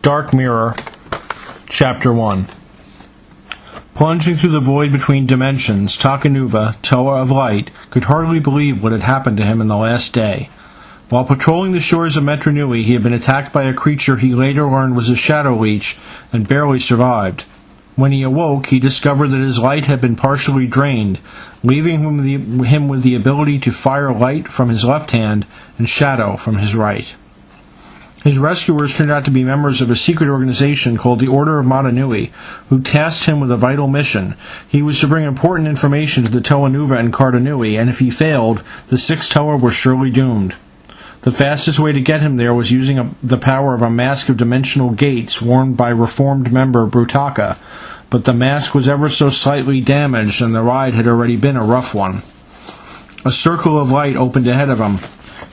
Dark Mirror, Chapter 1. Plunging through the void between dimensions, Takanuva, Toa of Light, could hardly believe what had happened to him in the last day. While patrolling the shores of Metronui, he had been attacked by a creature he later learned was a shadow leech and barely survived. When he awoke, he discovered that his light had been partially drained, leaving him with the ability to fire light from his left hand and shadow from his right. His rescuers turned out to be members of a secret organization called the Order of Matanui, who tasked him with a vital mission. He was to bring important information to the Toa Nuva and Cardanui, and if he failed, the six Toa were surely doomed. The fastest way to get him there was using the power of a mask of dimensional gates worn by reformed member Brutaka, but the mask was ever so slightly damaged, and the ride had already been a rough one. A circle of light opened ahead of him.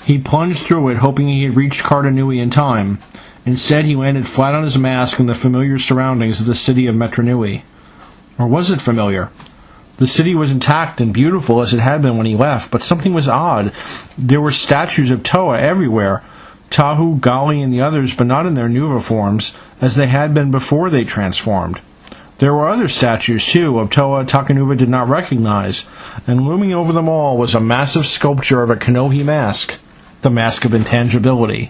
He plunged through it, hoping he had reached Cardanui in time. Instead, he landed flat on his mask in the familiar surroundings of the city of Metronui. Or was it familiar? The city was intact and beautiful as it had been when he left, but something was odd. There were statues of Toa everywhere, Tahu, Gali, and the others, but not in their Nuva forms, as they had been before they transformed. There were other statues, too, of Toa Takanuva did not recognize, and looming over them all was a massive sculpture of a Kanohi mask, the mask of intangibility.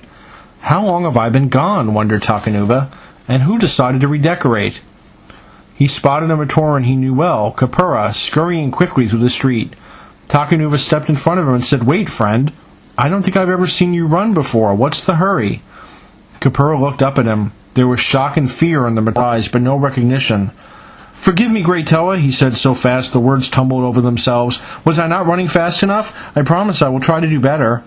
How long have I been gone, wondered Takanuva, and who decided to redecorate? He spotted a Matoran he knew well, Kapura, scurrying quickly through the street. Takanuva stepped in front of him and said, "Wait, friend. I don't think I've ever seen you run before. What's the hurry?" Kapura looked up at him. There was shock and fear in the Matoran's eyes, but no recognition. "Forgive me, Great Toa," he said so fast the words tumbled over themselves. "Was I not running fast enough? I promise I will try to do better."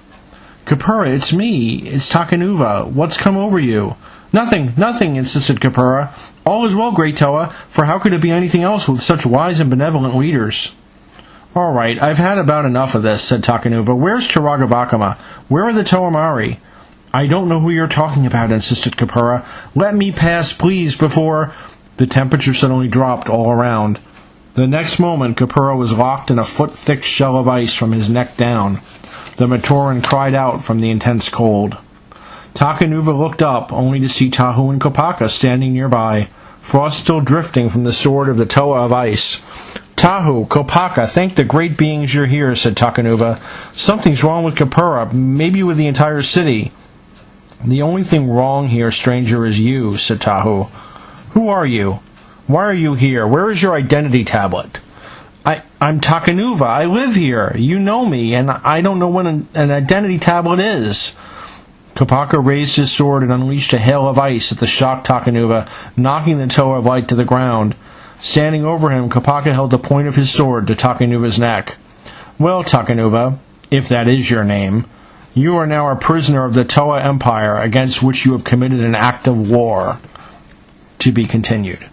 "Kapura, it's me. It's Takanuva. What's come over you?" Nothing, insisted Kapura. "All is well, Great Toa, for how could it be anything else with such wise and benevolent leaders?" "All right, I've had about enough of this," said Takanuva. "Where's Taragavakama? Where are the Toamari?" "I don't know who you're talking about," insisted Kapura. "Let me pass, please, before—" The temperature suddenly dropped all around. The next moment, Kapura was locked in a foot-thick shell of ice from his neck down. The Matoran cried out from the intense cold. Takanuva looked up, only to see Tahu and Kopaka standing nearby, frost still drifting from the sword of the Toa of Ice. "Tahu, Kopaka, thank the great beings you're here," said Takanuva. "Something's wrong with Kapura, maybe with the entire city." "The only thing wrong here, stranger, is you," said Tahu. "Who are you? Why are you here? Where is your identity tablet?" I'm Takanuva. I live here. You know me, and I don't know what an identity tablet is." Kopaka raised his sword and unleashed a hail of ice at the shocked Takanuva, knocking the Toa of Light to the ground. Standing over him, Kopaka held the point of his sword to Takanuva's neck. "Well, Takanuva, if that is your name, you are now a prisoner of the Toa Empire, against which you have committed an act of war." To be continued.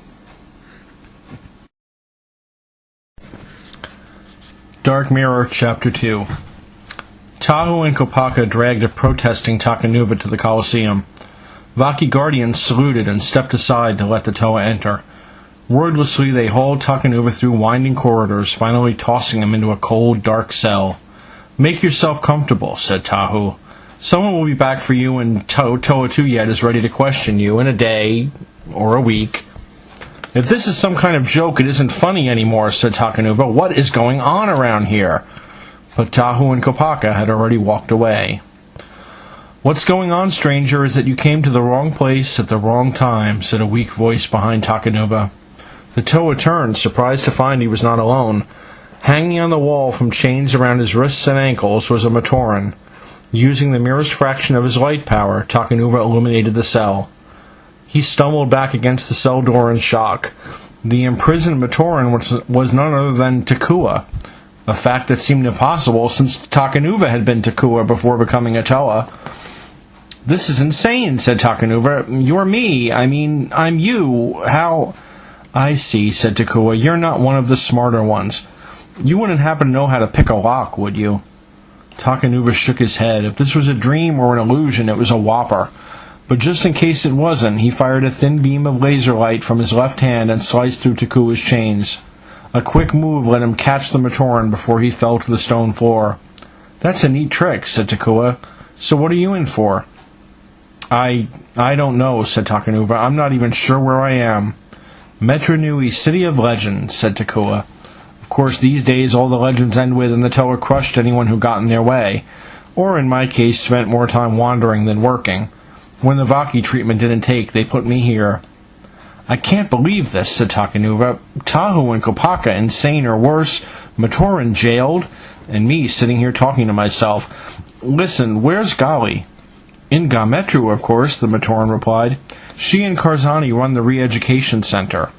Dark Mirror, Chapter 2. Tahu and Kopaka dragged a protesting Takanuva to the Colosseum. Vaki guardians saluted and stepped aside to let the Toa enter. Wordlessly, they hauled Takanuva through winding corridors, finally tossing him into a cold, dark cell. "Make yourself comfortable," said Tahu. "Someone will be back for you, and Toa Tuyet is ready to question you in a day or a week." "If this is some kind of joke, it isn't funny anymore," said Takanuva. "What is going on around here?" But Tahu and Kopaka had already walked away. "What's going on, stranger, is that you came to the wrong place at the wrong time," said a weak voice behind Takanuva. The Toa turned, surprised to find he was not alone. Hanging on the wall from chains around his wrists and ankles was a Matoran. Using the merest fraction of his light power, Takanuva illuminated the cell. He stumbled back against the cell door in shock. The imprisoned Matoran was none other than Takua, a fact that seemed impossible since Takanuva had been Takua before becoming a Toa. "This is insane," said Takanuva. "You're me. I'm you. How—" "I see," said Takua. "You're not one of the smarter ones. You wouldn't happen to know how to pick a lock, would you?" Takanuva shook his head. If this was a dream or an illusion, it was a whopper. But just in case it wasn't, he fired a thin beam of laser light from his left hand and sliced through Takua's chains. A quick move let him catch the Matoran before he fell to the stone floor. "That's a neat trick," said Takua. "So what are you in for?" I don't know, said Takanuva. I'm not even sure where I am. Metru Nui, city of legends, said Takua. Of course, these days all the legends end with, and the Toa crushed anyone who got in their way. Or, in my case, spent more time wandering than working. When the Vaki treatment didn't take, they put me here. I can't believe this, said Takanuva. Tahu and Kopaka insane or worse, Matoran jailed, and me sitting here talking to myself. Listen, where's Gali? In Gametru, of course, the Matoran replied. She and Karzani run the re-education center.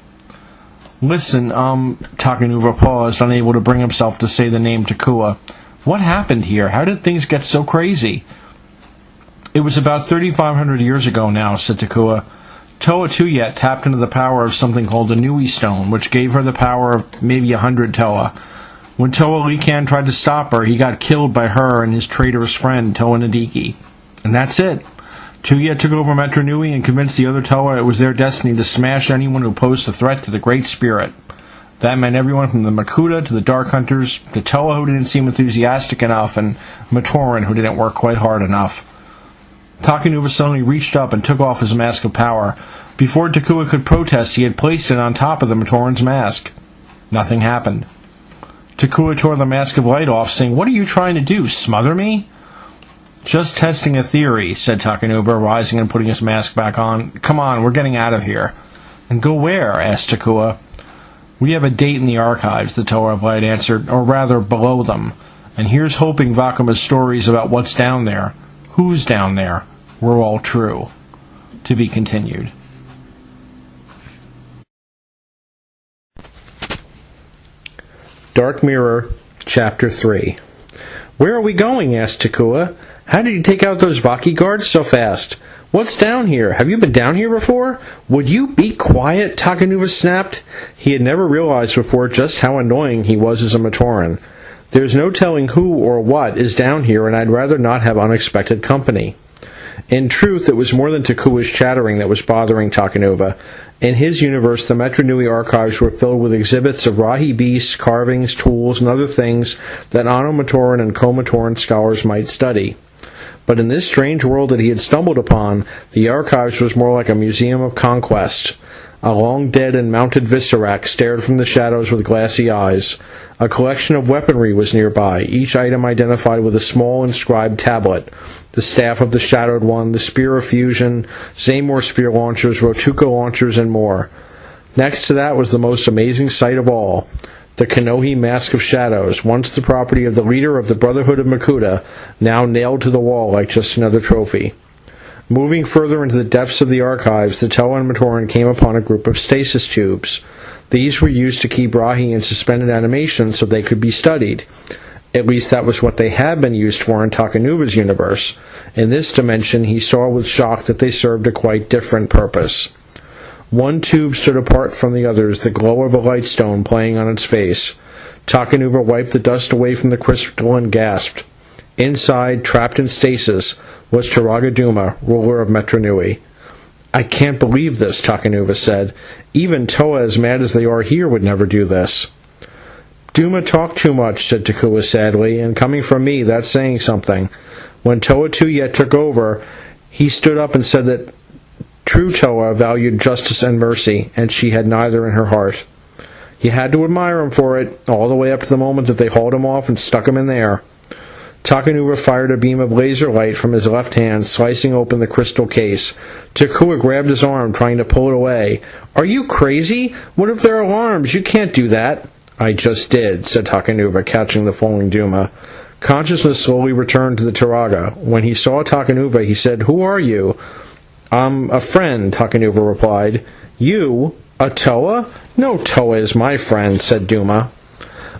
Listen, Takanuva paused, unable to bring himself to say the name Takua. What happened here? How did things get so crazy? It was about 3,500 years ago now, said Takua. Toa Tuyet tapped into the power of something called the Nui Stone, which gave her the power of maybe 100 Toa. When Toa Likan tried to stop her, he got killed by her and his traitorous friend, Toa Nadiki. And that's it. Tuyet took over Metru Nui and convinced the other Toa it was their destiny to smash anyone who posed a threat to the Great Spirit. That meant everyone from the Makuta to the Dark Hunters, to Toa who didn't seem enthusiastic enough, and Matoran who didn't work quite hard enough. Takanuva suddenly reached up and took off his mask of power. Before Takua could protest, he had placed it on top of the Matoran's mask. Nothing happened. Takua tore the mask of light off, saying, "What are you trying to do, smother me?" "Just testing a theory," said Takanuva, rising and putting his mask back on. "Come on, we're getting out of here." "And go where?" asked Takua. "We have a date in the archives," the Toa of Light answered, "or rather, below them. And here's hoping Vakuma's stories about what's down there, who's down there, were all true." To be continued. Dark Mirror, Chapter 3. "Where are we going?" asked Takua. "How did you take out those Vaki guards so fast? What's down here? Have you been down here before?" "Would you be quiet?" Takanuva snapped. He had never realized before just how annoying he was as a Matoran. "There's no telling who or what is down here, and I'd rather not have unexpected company." In truth, it was more than Takua's chattering that was bothering Takanuva. In his universe, the Metru Nui archives were filled with exhibits of Rahi beasts, carvings, tools, and other things that Ano-Matoran and Co-Matoran scholars might study. But in this strange world that he had stumbled upon, the archives was more like a museum of conquest. A long-dead and mounted Visorak stared from the shadows with glassy eyes. A collection of weaponry was nearby, each item identified with a small inscribed tablet. The staff of the Shadowed One, the Spear of Fusion, Zamor Sphere launchers, Rotuka launchers, and more. Next to that was the most amazing sight of all. The Kanohi Mask of Shadows, once the property of the leader of the Brotherhood of Makuta, now nailed to the wall like just another trophy. Moving further into the depths of the archives, the Toa and Matoran came upon a group of stasis tubes. These were used to keep Rahi in suspended animation so they could be studied. At least that was what they had been used for in Takanuva's universe. In this dimension, he saw with shock that they served a quite different purpose. One tube stood apart from the others, the glow of a lightstone playing on its face. Takanuva wiped the dust away from the crystal and gasped. Inside, trapped in stasis, was Turaga Duma, ruler of Metru Nui. "I can't believe this," Takanuva said. "Even Toa, as mad as they are here, would never do this." "Duma talked too much," said Takua sadly, "and coming from me, that's saying something. When Toa Tuyet took over, he stood up and said that true Toa valued justice and mercy, and she had neither in her heart. You had to admire him for it, all the way up to the moment that they hauled him off and stuck him in there." Takanuva fired a beam of laser light from his left hand, slicing open the crystal case. Takua grabbed his arm, trying to pull it away. "Are you crazy? What if they're alarms? You can't do that." "I just did," said Takanuva, catching the falling Duma. Consciousness slowly returned to the Turaga. When he saw Takanuva, he said, "Who are you?" "I'm a friend," Takanuva replied. "You? A Toa? No Toa is my friend," said Duma.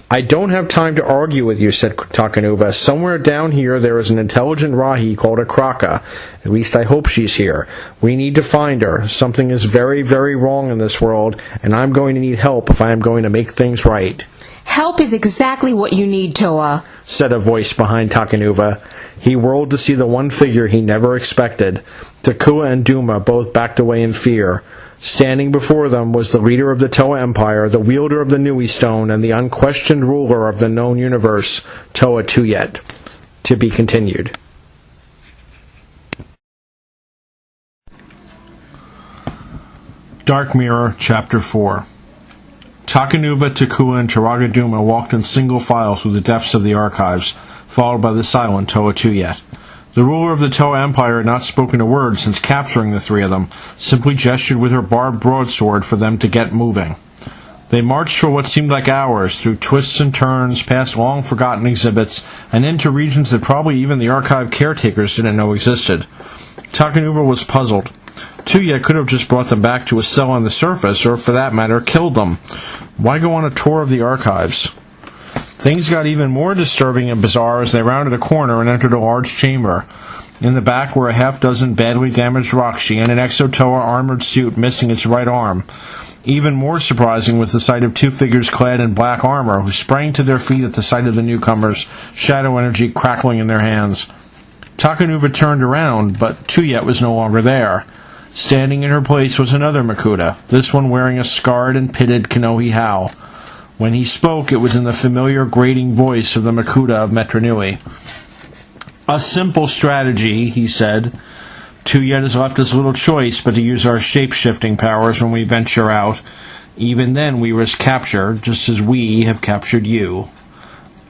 "I don't have time to argue with you," said Takanuva. "Somewhere down here there is an intelligent Rahi called a Kraka. At least I hope she's here. We need to find her. Something is very, very wrong in this world, and I'm going to need help if I am going to make things right." "Help is exactly what you need, Toa," said a voice behind Takanuva. He whirled to see the one figure he never expected. Takua and Duma both backed away in fear. Standing before them was the leader of the Toa Empire, the wielder of the Nui Stone, and the unquestioned ruler of the known universe, Toa Tuyet. To be continued. Dark Mirror, Chapter 4. Takanuva, Takua, and Taragaduma walked in single file through the depths of the archives, followed by the silent Toa Tuyet. The ruler of the Toa Empire had not spoken a word since capturing the three of them, simply gestured with her barbed broadsword for them to get moving. They marched for what seemed like hours, through twists and turns, past long-forgotten exhibits, and into regions that probably even the archive caretakers didn't know existed. Takanuva was puzzled. Tuyet could have just brought them back to a cell on the surface, or for that matter, killed them. Why go on a tour of the archives? Things got even more disturbing and bizarre as they rounded a corner and entered a large chamber. In the back were a half-dozen badly damaged Rakshi and an Exo-Toa armored suit missing its right arm. Even more surprising was the sight of two figures clad in black armor who sprang to their feet at the sight of the newcomers, shadow energy crackling in their hands. Takanuva turned around, but Tuyet was no longer there. Standing in her place was another Makuta, this one wearing a scarred and pitted Kanohi Hau. When he spoke, it was in the familiar grating voice of the Makuta of Metronui. "A simple strategy," he said. "Tuyet has left us little choice but to use our shape-shifting powers when we venture out. Even then we risk capture, just as we have captured you."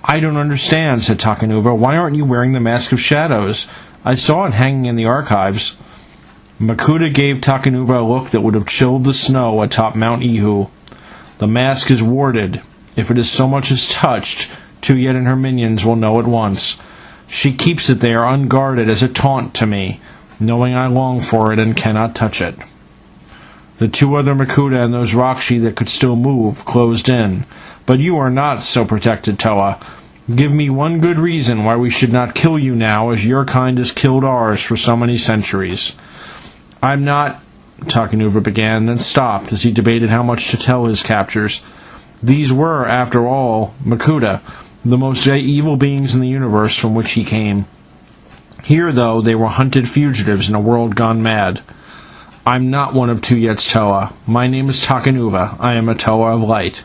"I don't understand," said Takanuva. "Why aren't you wearing the Mask of Shadows? I saw it hanging in the archives." Makuta gave Takanuva a look that would have chilled the snow atop Mount Ihu. "The mask is warded. If it is so much as touched, Tuyet and her minions will know at once. She keeps it there unguarded as a taunt to me, knowing I long for it and cannot touch it." The two other Makuta and those Rakshi that could still move closed in. "But you are not so protected, Toa. Give me one good reason why we should not kill you now as your kind has killed ours for so many centuries." "I'm not," Takanuva began, then stopped as he debated how much to tell his captors. These were, after all, Makuta, the most evil beings in the universe from which he came. Here, though, they were hunted fugitives in a world gone mad. "I'm not one of Tuyet's Toa. My name is Takanuva. I am a Toa of Light."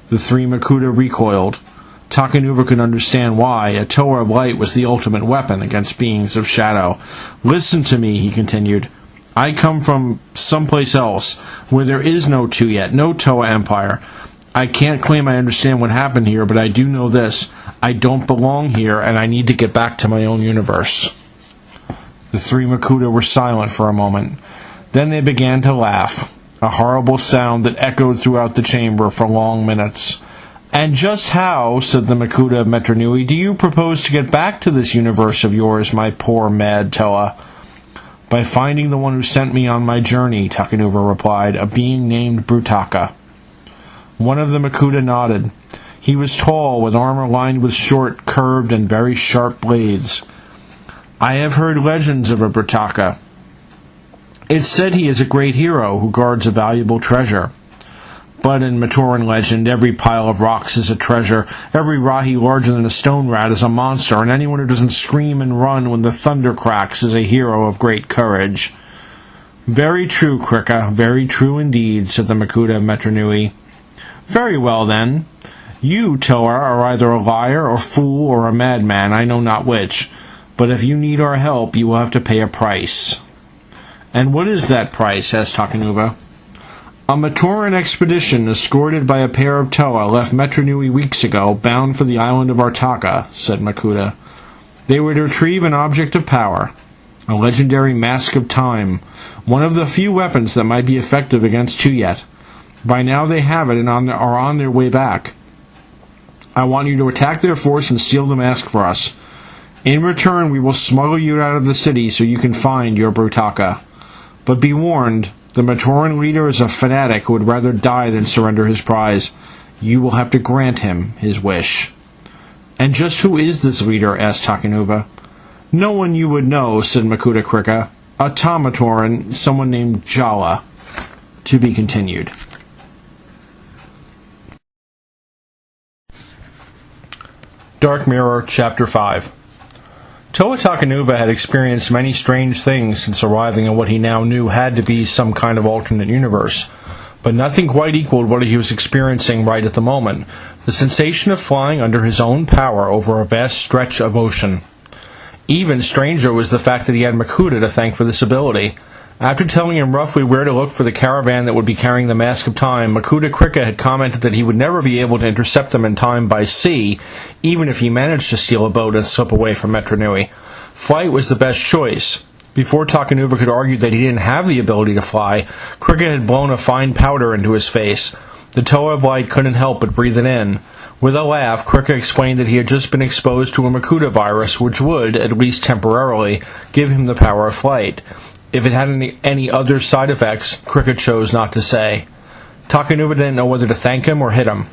The three Makuta recoiled. Takanuva could understand why. A Toa of Light was the ultimate weapon against beings of shadow. "Listen to me," he continued. "I come from someplace else, where there is no Tuyet, no Toa Empire. I can't claim I understand what happened here, but I do know this. I don't belong here, and I need to get back to my own universe." The three Makuta were silent for a moment. Then they began to laugh, a horrible sound that echoed throughout the chamber for long minutes. "And just how," said the Makuta of Metronui, "do you propose to get back to this universe of yours, my poor mad Toa?" "By finding the one who sent me on my journey," Takanuva replied, "a being named Brutaka." One of the Makuta nodded. He was tall, with armor lined with short, curved, and very sharp blades. "I have heard legends of a Brutaka. It's said he is a great hero who guards a valuable treasure. But in Matoran legend, every pile of rocks is a treasure, every Rahi larger than a stone rat is a monster, and anyone who doesn't scream and run when the thunder cracks is a hero of great courage." "Very true, Krika, very true indeed," said the Makuta of Metronui. "Very well, then. You, Toa, are either a liar or fool or a madman, I know not which. But if you need our help, you will have to pay a price." "And what is that price?" asked Takanuva. "A Matoran expedition escorted by a pair of Toa left Metronui weeks ago, bound for the island of Artaka," said Makuta. "They would retrieve an object of power, a legendary Mask of Time, one of the few weapons that might be effective against Tuyet. By now they have it and are on their way back. I want you to attack their force and steal the mask for us. In return, we will smuggle you out of the city so you can find your Brutaka. But be warned, the Matoran leader is a fanatic who would rather die than surrender his prize. You will have to grant him his wish." "And just who is this leader?" asked Takanuva. "No one you would know," said Makuta Krika. "A Tamatoran, someone named Jala." To be continued. Dark Mirror, Chapter 5. Toa Takanuva had experienced many strange things since arriving in what he now knew had to be some kind of alternate universe, but nothing quite equaled what he was experiencing right at the moment, the sensation of flying under his own power over a vast stretch of ocean. Even stranger was the fact that he had Makuta to thank for this ability. After telling him roughly where to look for the caravan that would be carrying the Mask of Time, Makuta Krika had commented that he would never be able to intercept them in time by sea, even if he managed to steal a boat and slip away from Metru Nui. Flight was the best choice. Before Takanuva could argue that he didn't have the ability to fly, Krika had blown a fine powder into his face. The Toa of Light couldn't help but breathe it in. With a laugh, Krika explained that he had just been exposed to a Makuta virus, which would, at least temporarily, give him the power of flight. If it had any other side effects, Krika chose not to say. Takanuva didn't know whether to thank him or hit him.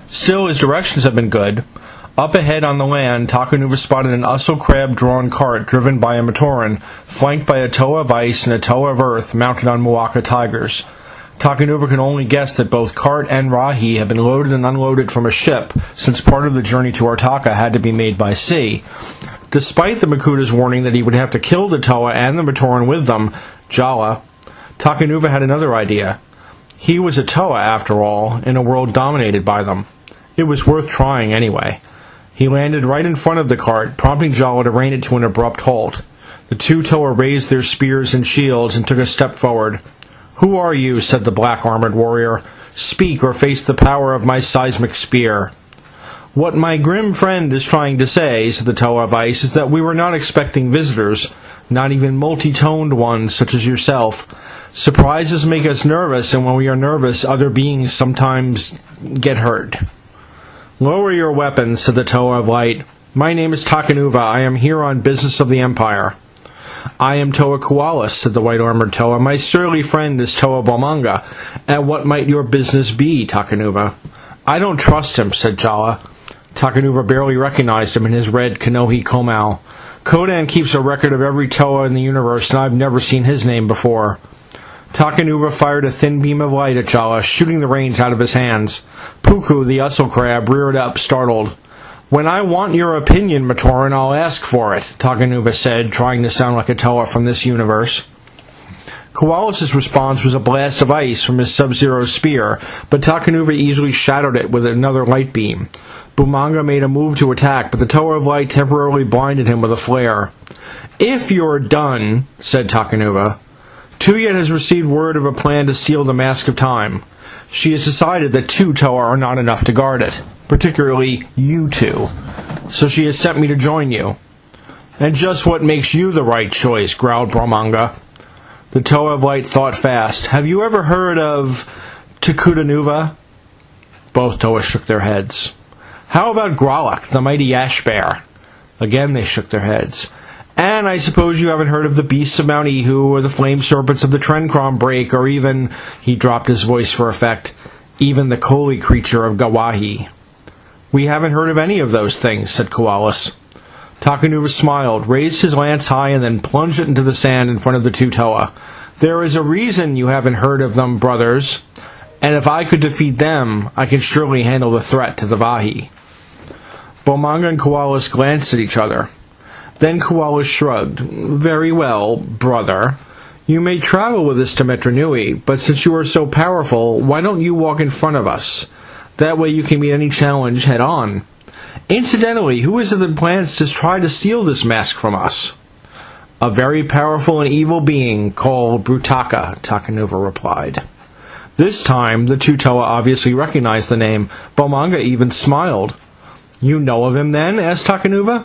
Still, his directions had been good. Up ahead on the land, Takanuva spotted an Ussel Crab-drawn cart driven by a Matoran, flanked by a Toa of Ice and a Toa of Earth mounted on Muaka tigers. Takanuva could only guess that both cart and Rahi had been loaded and unloaded from a ship, since part of the journey to Artaka had to be made by sea. Despite the Makuta's warning that he would have to kill the Toa and the Matoran with them, Jala, Takanuva had another idea. He was a Toa, after all, in a world dominated by them. It was worth trying anyway. He landed right in front of the cart, prompting Jala to rein it to an abrupt halt. The two Toa raised their spears and shields and took a step forward. "Who are you?" said the black-armored warrior. "Speak or face the power of my seismic spear." "What my grim friend is trying to say," said the Toa of Ice, "is that we were not expecting visitors, not even multi-toned ones such as yourself. Surprises make us nervous, and when we are nervous, other beings sometimes get hurt." "Lower your weapons," said the Toa of Light. "My name is Takanuva. I am here on business of the Empire." "I am Toa Kualis," said the white-armored Toa. "My surly friend is Toa Bomanga. And what might your business be, Takanuva?" "I don't trust him," said Jala. Takanuva barely recognized him in his red Kanohi Komau. "Kodan keeps a record of every Toa in the universe, and I've never seen his name before." Takanuva fired a thin beam of light at Jala, shooting the reins out of his hands. Puku, the Ussel Crab, reared up, startled. "When I want your opinion, Matoran, I'll ask for it," Takanuva said, trying to sound like a Toa from this universe. Koalis' response was a blast of ice from his Sub-Zero spear, but Takanuva easily shadowed it with another light beam. Bumanga made a move to attack, but the Toa of Light temporarily blinded him with a flare. "If you're done," said Takanuva. "Tuyet has received word of a plan to steal the Mask of Time. She has decided that 2 Toa are not enough to guard it, particularly you 2. So she has sent me to join you." "And just what makes you the right choice," growled Brahmanga. The Toa of Light thought fast. "Have you ever heard of Takutanuva?" Both Toas shook their heads. "How about Gralak, the mighty ash bear?" Again they shook their heads. "And I suppose you haven't heard of the beasts of Mount Ihu, or the flame serpents of the Trencrom Break, or even," he dropped his voice for effect, "even the Koli creature of Gawahi." "We haven't heard of any of those things," said Koalis. Takanuva smiled, raised his lance high, and then plunged it into the sand in front of the 2 Toa. "There is a reason you haven't heard of them, brothers, and if I could defeat them, I can surely handle the threat to the Vahi." Bomanga and Koalis glanced at each other. Then Koalis shrugged. "Very well, brother. You may travel with us to Metru Nui, but since you are so powerful, why don't you walk in front of us? That way you can meet any challenge head on. Incidentally, who is it that plans to try to steal this mask from us?" "A very powerful and evil being called Brutaka," Takanuva replied. This time, the 2 Toa obviously recognized the name. Bomanga even smiled. "You know of him, then?" asked Takanuva.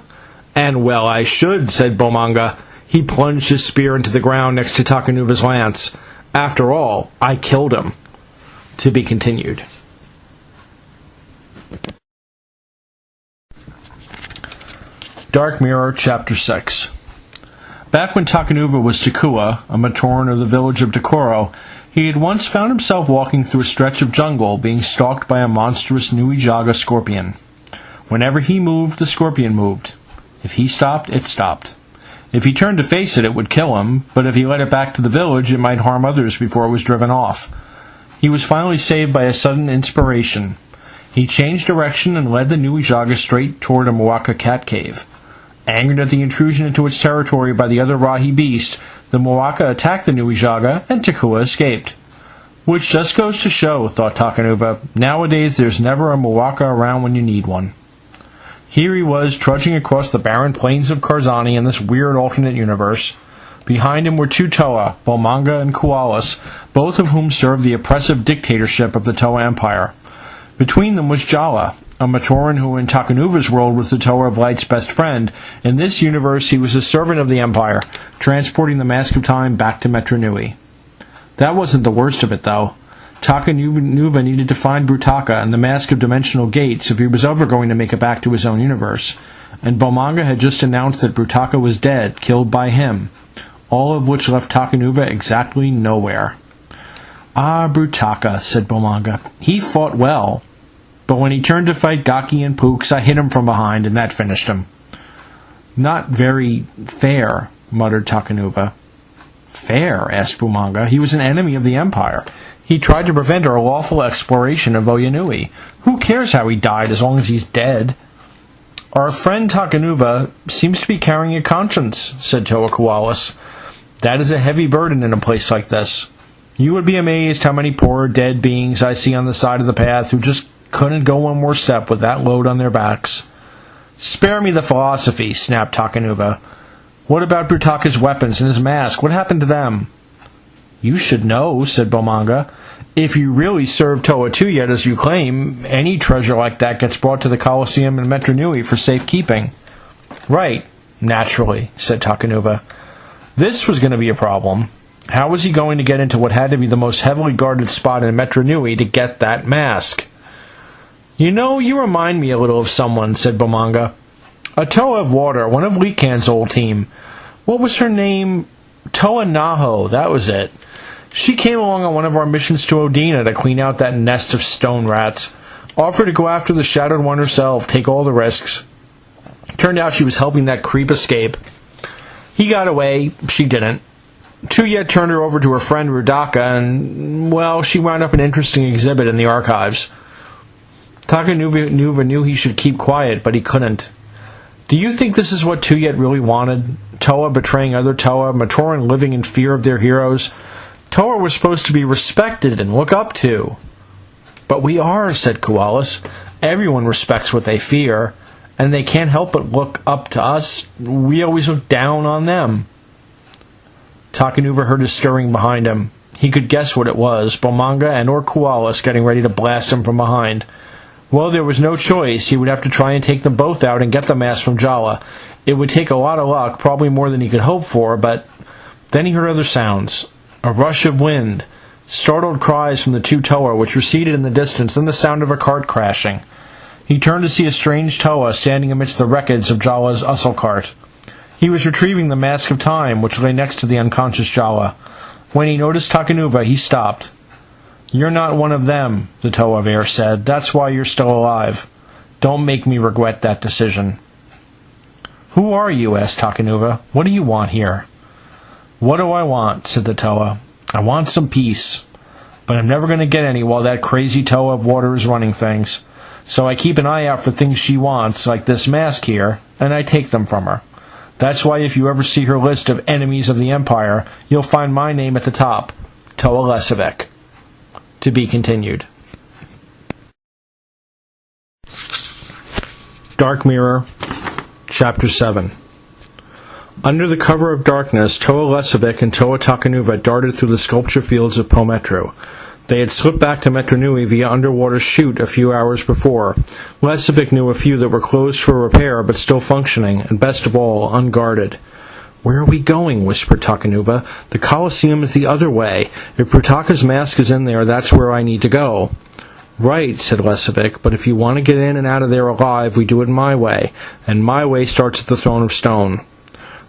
"And well I should," said Bomanga. He plunged his spear into the ground next to Takanuva's lance. "After all, I killed him." To be continued. Dark Mirror, Chapter 6. Back when Takanuva was Takua, a Matoran of the village of Takoro, he had once found himself walking through a stretch of jungle, being stalked by a monstrous Nuijaga scorpion. Whenever he moved, the scorpion moved. If he stopped, it stopped. If he turned to face it, it would kill him, but if he led it back to the village, it might harm others before it was driven off. He was finally saved by a sudden inspiration. He changed direction and led the Nuijaga straight toward a Muaka cat cave. Angered at the intrusion into its territory by the other Rahi beast, the Muaka attacked the Nuijaga, and Takua escaped. Which just goes to show, thought Takanuva, nowadays there's never a Muaka around when you need one. Here he was, trudging across the barren plains of Karzani in this weird alternate universe. Behind him were two Toa, Bomanga and Koalas, both of whom served the oppressive dictatorship of the Toa Empire. Between them was Jala, a Matoran who in Takanuva's world was the Toa of Light's best friend. In this universe, he was a servant of the Empire, transporting the Mask of Time back to Metru Nui. That wasn't the worst of it, though. Takanuva needed to find Brutaka and the Mask of Dimensional Gates if he was ever going to make it back to his own universe. And Bomanga had just announced that Brutaka was dead, killed by him, all of which left Takanuva exactly nowhere. "Ah, Brutaka," said Bomanga. "He fought well. But when he turned to fight Gaki and Pooks, I hit him from behind, and that finished him." "Not very fair," muttered Takanuva. "Fair?" asked Bomanga. "He was an enemy of the Empire. He tried to prevent our lawful exploration of Oyanui. Who cares how he died as long as he's dead?" "Our friend Takanuva seems to be carrying a conscience," said Toa Koalas. "That is a heavy burden in a place like this. You would be amazed how many poor dead beings I see on the side of the path who just couldn't go one more step with that load on their backs." "Spare me the philosophy," snapped Takanuva. "What about Brutaka's weapons and his mask? What happened to them?" "You should know," said Bomanga. "If you really serve Toa Tuyet as you claim, any treasure like that gets brought to the Colosseum in Metru Nui for safekeeping." "Right, naturally," said Takanuva. This was going to be a problem. How was he going to get into what had to be the most heavily guarded spot in Metru Nui to get that mask? "You know, you remind me a little of someone," said Bomanga. "A Toa of Water, one of Likan's old team. What was her name? Toa Naho, that was it. She came along on one of our missions to Odina to clean out that nest of stone rats. Offered to go after the Shadowed One herself, take all the risks. Turned out she was helping that creep escape. He got away, she didn't. Tuyet turned her over to her friend Rudaka, and, well, she wound up an interesting exhibit in the archives." Takanuva knew he should keep quiet, but he couldn't. "Do you think this is what Tuyet really wanted? Toa betraying other Toa, Matoran living in fear of their heroes? Toa was supposed to be respected and look up to." "But we are," said Koalas. "Everyone respects what they fear, and they can't help but look up to us. We always look down on them." Takanuva heard a stirring behind him. He could guess what it was, Bomanga and or Koalas getting ready to blast him from behind. Well, there was no choice. He would have to try and take them both out and get the mask from Jala. It would take a lot of luck, probably more than he could hope for, but then he heard other sounds. A rush of wind, startled cries from the two Toa, which receded in the distance, then the sound of a cart crashing. He turned to see a strange Toa standing amidst the wreckage of Jala's Ussel cart. He was retrieving the Mask of Time, which lay next to the unconscious Jala. When he noticed Takanuva, he stopped. "You're not one of them," the Toa of Air said. "That's why you're still alive. Don't make me regret that decision." "Who are you?" asked Takanuva. "What do you want here?" "What do I want?" said the Toa. "I want some peace. But I'm never going to get any while that crazy Toa of Water is running things. So I keep an eye out for things she wants, like this mask here, and I take them from her. That's why if you ever see her list of enemies of the Empire, you'll find my name at the top, Toa Lesevek. To be continued. Dark Mirror, Chapter 7. Under the cover of darkness, Toa Lesevek and Toa Takanuva darted through the sculpture fields of Pometru. They had slipped back to Metru Nui via underwater chute a few hours before. Lesevek knew a few that were closed for repair but still functioning, and best of all, unguarded. "Where are we going?" whispered Takanuva. "The Colosseum is the other way. If Brutaka's mask is in there, that's where I need to go." "Right," said Lesevek, "but if you want to get in and out of there alive, we do it my way, and my way starts at the Throne of Stone."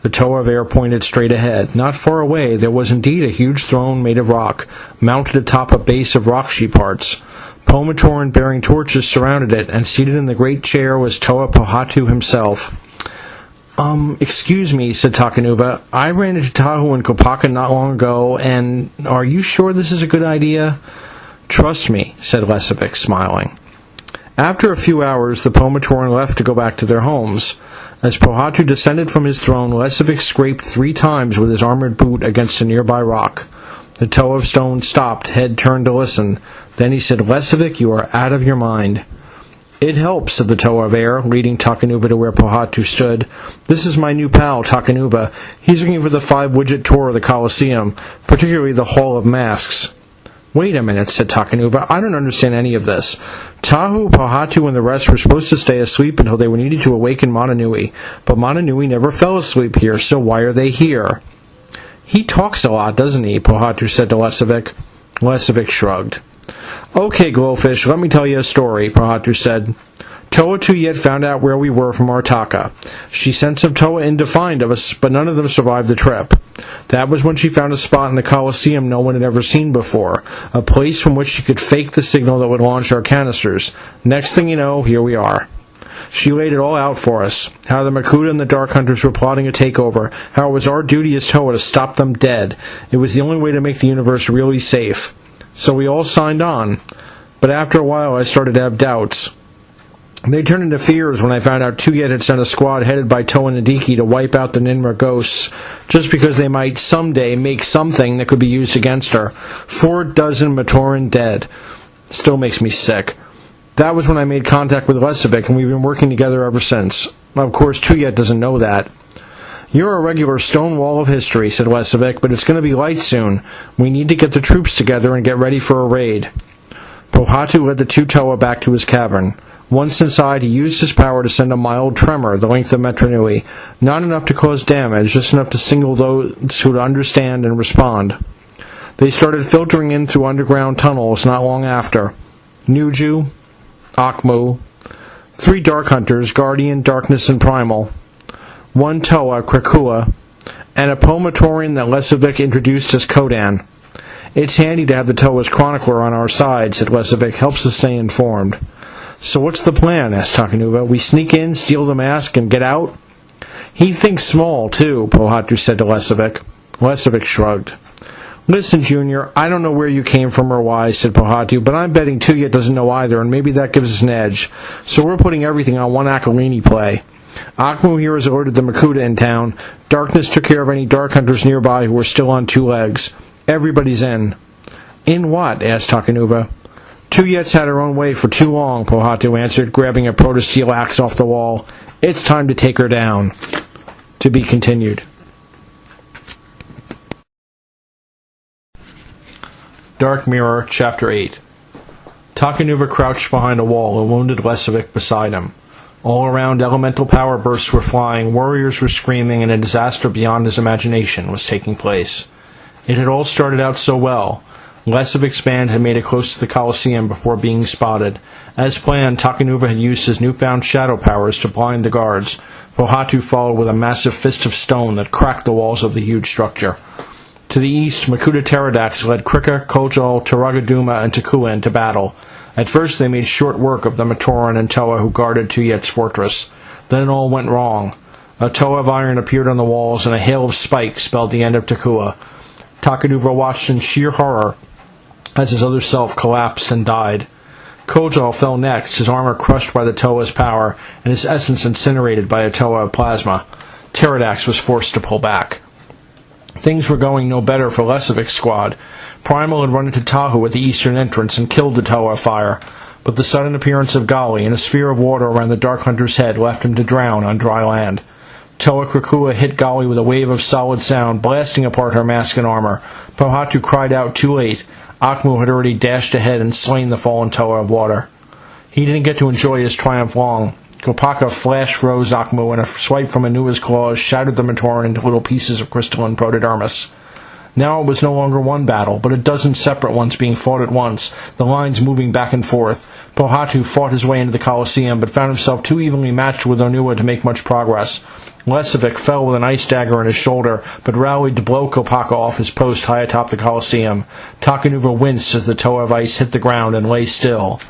The Toa of Air pointed straight ahead. Not far away, there was indeed a huge throne made of rock, mounted atop a base of rock-she parts. Pomatoran bearing torches surrounded it, and seated in the great chair was Toa Pohatu himself. Excuse me," said Takanuva. "I ran into Tahu and Kopaka not long ago, and are you sure this is a good idea?" "Trust me," said Lesevek, smiling. After a few hours, the Pomatoran left to go back to their homes. As Pohatu descended from his throne, Lesevek scraped 3 times with his armored boot against a nearby rock. The Toa of Stone stopped, head turned to listen. Then he said, "Lesevek, you are out of your mind." "It helps," said the Toa of Air, leading Takanuva to where Pohatu stood. "This is my new pal, Takanuva. He's looking for the 5-widget tour of the Colosseum, particularly the Hall of Masks." "Wait a minute," said Takanuva. "I don't understand any of this. Tahu, Pohatu, and the rest were supposed to stay asleep until they were needed to awaken Mananui, but Mananui never fell asleep here, so why are they here?" "He talks a lot, doesn't he?" Pohatu said to Lesovic. Lesovic shrugged. "Okay, Glowfish, let me tell you a story," Pohatu said. "Toa Tuyet found out where we were from Artaka. She sent some Toa in to find us, but none of them survived the trip. That was when she found a spot in the Colosseum no one had ever seen before, a place from which she could fake the signal that would launch our canisters. Next thing you know, here we are. She laid it all out for us, how the Makuta and the Dark Hunters were plotting a takeover, how it was our duty as Toa to stop them dead. It was the only way to make the universe really safe. So we all signed on. But after a while I started to have doubts. They turned into fears when I found out Tuyet had sent a squad headed by Toa Nadiki to wipe out the Ninra ghosts, just because they might someday make something that could be used against her. 4 dozen Matoran dead. Still makes me sick. That was when I made contact with Lesovic, and we've been working together ever since. Of course, Tuyet doesn't know that." "You're a regular stone wall of history," said Lesovic, "but it's going to be light soon. We need to get the troops together and get ready for a raid." Pohatu led the 2 Toa back to his cavern. Once inside, he used his power to send a mild tremor the length of Metronui, not enough to cause damage, just enough to signal those who would understand and respond. They started filtering in through underground tunnels not long after. Nuju, Akmu, 3 Dark Hunters, Guardian, Darkness, and Primal, 1 Toa, Krakua, and a Pomatorian that Lesovic introduced as Kodan. "It's handy to have the Toa's chronicler on our side," said Lesovic. "Helps us stay informed." "So what's the plan?" asked Takanuva. "We sneak in, steal the mask, and get out?" "He thinks small, too," Pohatu said to Lesovic. Lesovic shrugged. "Listen, Junior, I don't know where you came from or why," said Pohatu, "but I'm betting Tuyet doesn't know either, and maybe that gives us an edge. So we're putting everything on one Akalini play. Akmu here has alerted the Makuta in town. Darkness took care of any Dark Hunters nearby who were still on 2 legs. Everybody's in." "In what?" asked Takanuva. "Tuyet's had her own way for too long," Pohatu answered, grabbing a protosteel axe off the wall. "It's time to take her down." To be continued. Dark Mirror, Chapter 8. Takanuva crouched behind a wall, a wounded Lesovic beside him. All around, elemental power bursts were flying, warriors were screaming, and a disaster beyond his imagination was taking place. It had all started out so well. Lesovic's band had made it close to the Colosseum before being spotted. As planned, Takanuva had used his newfound shadow powers to blind the guards. Pohatu followed with a massive fist of stone that cracked the walls of the huge structure. To the east, Makuta Pterodax led Krika, Kojal, Taragaduma, and Takua into battle. At first they made short work of the Matoran and Toa who guarded Tuyet's fortress. Then it all went wrong. A Toa of iron appeared on the walls, and a hail of spikes spelled the end of Takua. Takanuva watched in sheer horror as his other self collapsed and died. Kojal fell next, his armor crushed by the Toa's power, and his essence incinerated by a Toa of plasma. Pterodax was forced to pull back. Things were going no better for Lesovic's squad. Primal had run into Tahu at the eastern entrance and killed the Toa of fire, but the sudden appearance of Gali and a sphere of water around the Dark Hunter's head left him to drown on dry land. Toa Krakua hit Gali with a wave of solid sound, blasting apart her mask and armor. Pohatu cried out too late. Akmu had already dashed ahead and slain the fallen Toa of water. He didn't get to enjoy his triumph long. Kopaka flash-froze Akmu, and a swipe from Anua's claws shattered the Matoran into little pieces of crystalline protodermis. Now it was no longer one battle, but a dozen separate ones being fought at once, the lines moving back and forth. Pohatu fought his way into the Colosseum, but found himself too evenly matched with Onua to make much progress. Lesovic fell with an ice dagger in his shoulder, but rallied to blow Kopaka off his post high atop the Colosseum. Takanuva winced as the Toa of ice hit the ground and lay still.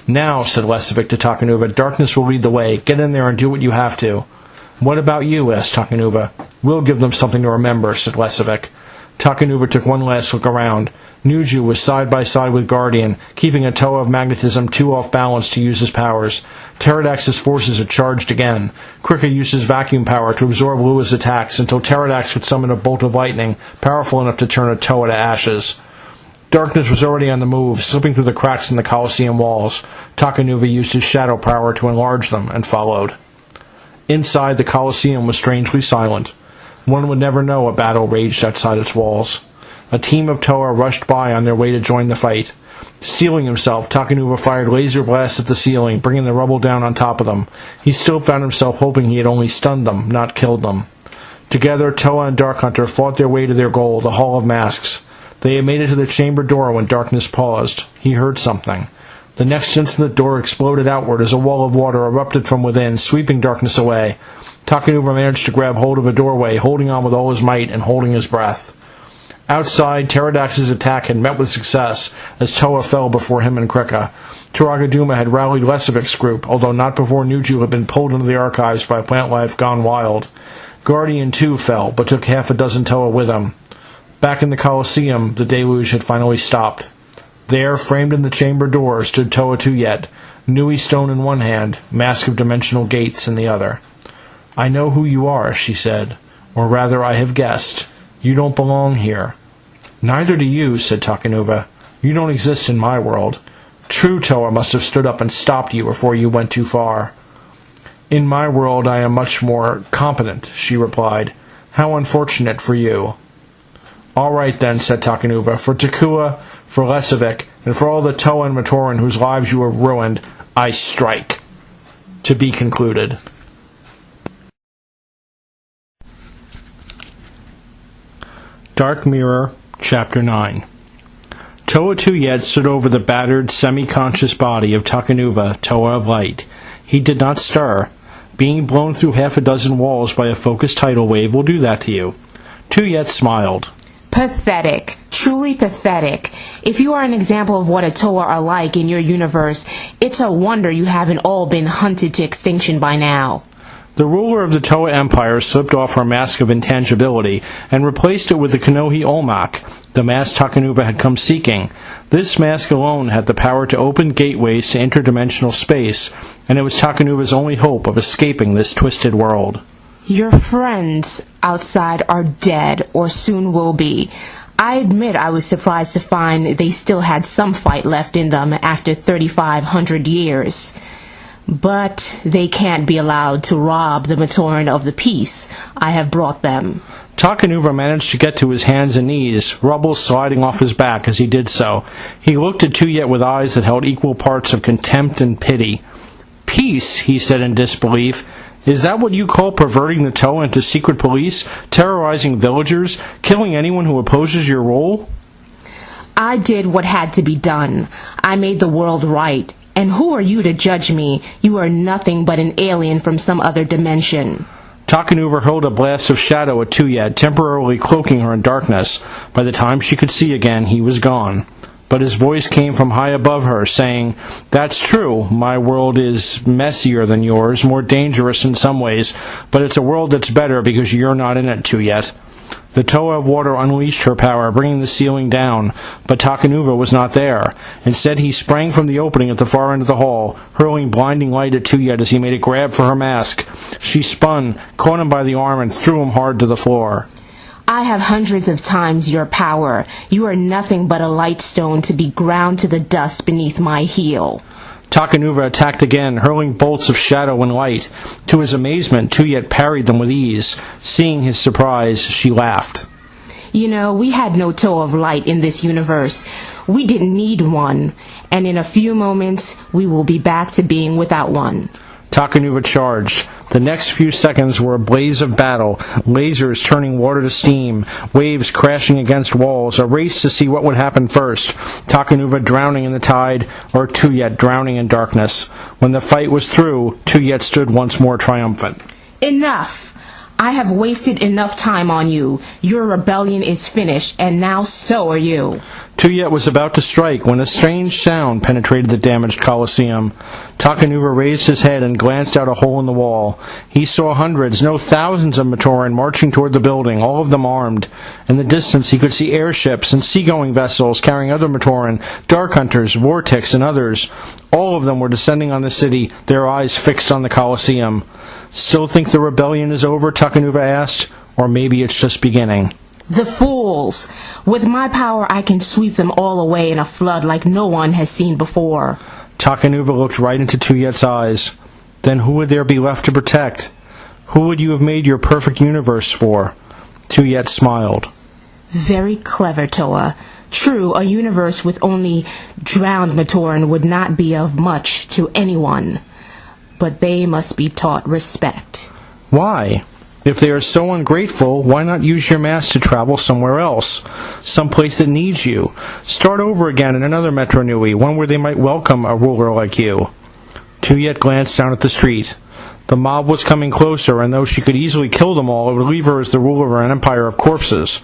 "Now," said Lesovic to Takanuva, "darkness will lead the way. Get in there and do what you have to." "What about you?" asked Takanuva. "We'll give them something to remember," said Lesovic. Takanuva took one last look around. Nuju was side by side with Guardian, keeping a Toa of magnetism too off balance to use his powers. Pterodax's forces had charged again. Krika used his vacuum power to absorb Lua's attacks until Pterodax could summon a bolt of lightning, powerful enough to turn a Toa to ashes. Darkness was already on the move, slipping through the cracks in the Colosseum walls. Takanuva used his shadow power to enlarge them and followed. Inside, the Colosseum was strangely silent. One would never know a battle raged outside its walls. A team of Toa rushed by on their way to join the fight. Steeling himself, Takanuva fired laser blasts at the ceiling, bringing the rubble down on top of them. He still found himself hoping he had only stunned them, not killed them. Together, Toa and Dark Hunter fought their way to their goal, the Hall of Masks. They had made it to the chamber door when Darkness paused. He heard something. The next instant, the door exploded outward as a wall of water erupted from within, sweeping Darkness away. Takanuva managed to grab hold of a doorway, holding on with all his might and holding his breath. Outside, Pterodax's attack had met with success, as Toa fell before him and Krika. Turagaduma had rallied Lesevic's group, although not before Nuju had been pulled into the archives by plant life gone wild. Guardian, too, fell, but took half a dozen Toa with him. Back in the Colosseum, the deluge had finally stopped. There, framed in the chamber door, stood Toa Tuyet, Nui stone in one hand, mask of dimensional gates in the other. "I know who you are," she said. "Or rather, I have guessed. You don't belong here." "Neither do you," said Takanuva. "You don't exist in my world. True Toa must have stood up and stopped you before you went too far." "In my world I am much more competent," she replied. "How unfortunate for you." "All right then," said Takanuva. "For Takua, for Lesevic, and for all the Toa and Matoran whose lives you have ruined, I strike." To be concluded. Dark Mirror, Chapter 9. Toa Tuyet stood over the battered, semi-conscious body of Takanuva, Toa of Light. He did not stir. Being blown through half a dozen walls by a focused tidal wave will do that to you. Tuyet smiled. Pathetic. Truly pathetic. If you are an example of what a Toa are like in your universe, it's a wonder you haven't all been hunted to extinction by now. The ruler of the Toa Empire slipped off her mask of intangibility and replaced it with the Kanohi Olmak, the mask Takanuva had come seeking. This mask alone had the power to open gateways to interdimensional space, and it was Takanuva's only hope of escaping this twisted world. Your friends outside are dead, or soon will be. I admit I was surprised to find they still had some fight left in them after 3,500 years. But they can't be allowed to rob the Matoran of the peace I have brought them. Takanuva managed to get to his hands and knees, rubble sliding off his back as he did so. He looked at Tuyet with eyes that held equal parts of contempt and pity. "Peace," he said in disbelief. "Is that what you call perverting the Toa into secret police, terrorizing villagers, killing anyone who opposes your rule?" I did what had to be done. I made the world right. And who are you to judge me? You are nothing but an alien from some other dimension. Takanuva hurled a blast of shadow at Tuyet, temporarily cloaking her in darkness. By the time she could see again, he was gone. But his voice came from high above her, saying, "That's true. My world is messier than yours, more dangerous in some ways, but it's a world that's better because you're not in it, Tuyet." The Toa of Water unleashed her power, bringing the ceiling down, but Takanuva was not there. Instead, he sprang from the opening at the far end of the hall, hurling blinding light at Tuyet as he made a grab for her mask. She spun, caught him by the arm, and threw him hard to the floor. I have hundreds of times your power. You are nothing but a light stone to be ground to the dust beneath my heel. Takanuva attacked again, hurling bolts of shadow and light. To his amazement, Tuyet parried them with ease. Seeing his surprise, she laughed. You know, we had no Toa of Light in this universe. We didn't need one. And in a few moments, we will be back to being without one. Takanuva charged. The next few seconds were a blaze of battle, lasers turning water to steam, waves crashing against walls, a race to see what would happen first, Takanuva drowning in the tide, or Tuyet drowning in darkness. When the fight was through, Tuyet stood once more triumphant. Enough! I have wasted enough time on you. Your rebellion is finished, and now so are you. Tuyet was about to strike when a strange sound penetrated the damaged Colosseum. Takanuva raised his head and glanced out a hole in the wall. He saw hundreds, no thousands of Matoran marching toward the building, all of them armed. In the distance he could see airships and seagoing vessels carrying other Matoran, Dark Hunters, Vortex, and others. All of them were descending on the city, their eyes fixed on the Colosseum. "Still think the rebellion is over?" Takanuva asked. "Or maybe it's just beginning." The fools! With my power I can sweep them all away in a flood like no one has seen before. Takanuva looked right into Tuyet's eyes. Then who would there be left to protect? Who would you have made your perfect universe for? Tuyet smiled. Very clever, Toa. True, a universe with only drowned Matoran would not be of much to anyone. But they must be taught respect. Why? If they are so ungrateful, why not use your mass to travel somewhere else? Someplace that needs you. Start over again in another Metro Nui, one where they might welcome a ruler like you. Tuyet glanced down at the street. The mob was coming closer, and though she could easily kill them all, it would leave her as the ruler of an empire of corpses.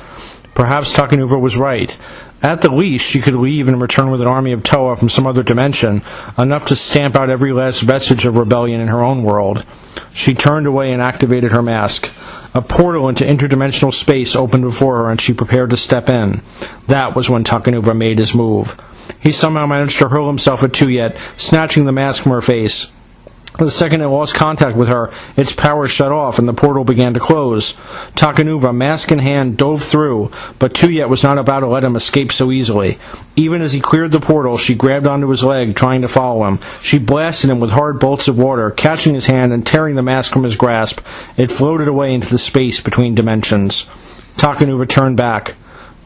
Perhaps Takanuva was right. At the least, she could leave and return with an army of Toa from some other dimension, enough to stamp out every last vestige of rebellion in her own world. She turned away and activated her mask. A portal into interdimensional space opened before her, and she prepared to step in. That was when Takanuva made his move. He somehow managed to hurl himself at Tuyet, snatching the mask from her face. The second it lost contact with her, its power shut off and the portal began to close. Takanuva, mask in hand, dove through, but Tuyet was not about to let him escape so easily. Even as he cleared the portal, she grabbed onto his leg, trying to follow him. She blasted him with hard bolts of water, catching his hand and tearing the mask from his grasp. It floated away into the space between dimensions. Takanuva turned back.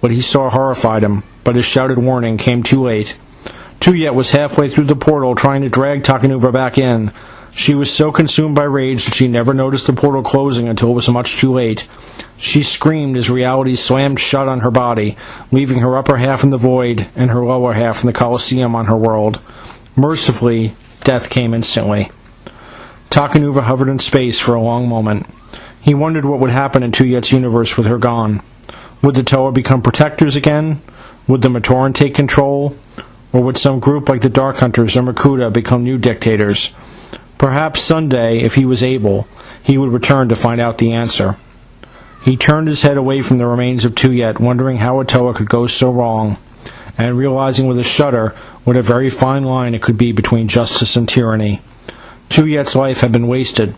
What he saw horrified him, but his shouted warning came too late. Tuyet was halfway through the portal, trying to drag Takanuva back in. She was so consumed by rage that she never noticed the portal closing until it was much too late. She screamed as reality slammed shut on her body, leaving her upper half in the void and her lower half in the Colosseum on her world. Mercifully, death came instantly. Takanuva hovered in space for a long moment. He wondered what would happen in Tuyet's universe with her gone. Would the Toa become protectors again? Would the Matoran take control? Or would some group like the Dark Hunters or Makuta become new dictators? Perhaps someday, if he was able, he would return to find out the answer. He turned his head away from the remains of Tuyet, wondering how a Toa could go so wrong, and realizing with a shudder what a very fine line it could be between justice and tyranny. Tuyet's life had been wasted,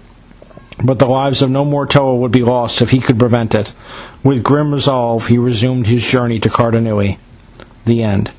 but the lives of no more Toa would be lost if he could prevent it. With grim resolve, he resumed his journey to Cardanui. The end.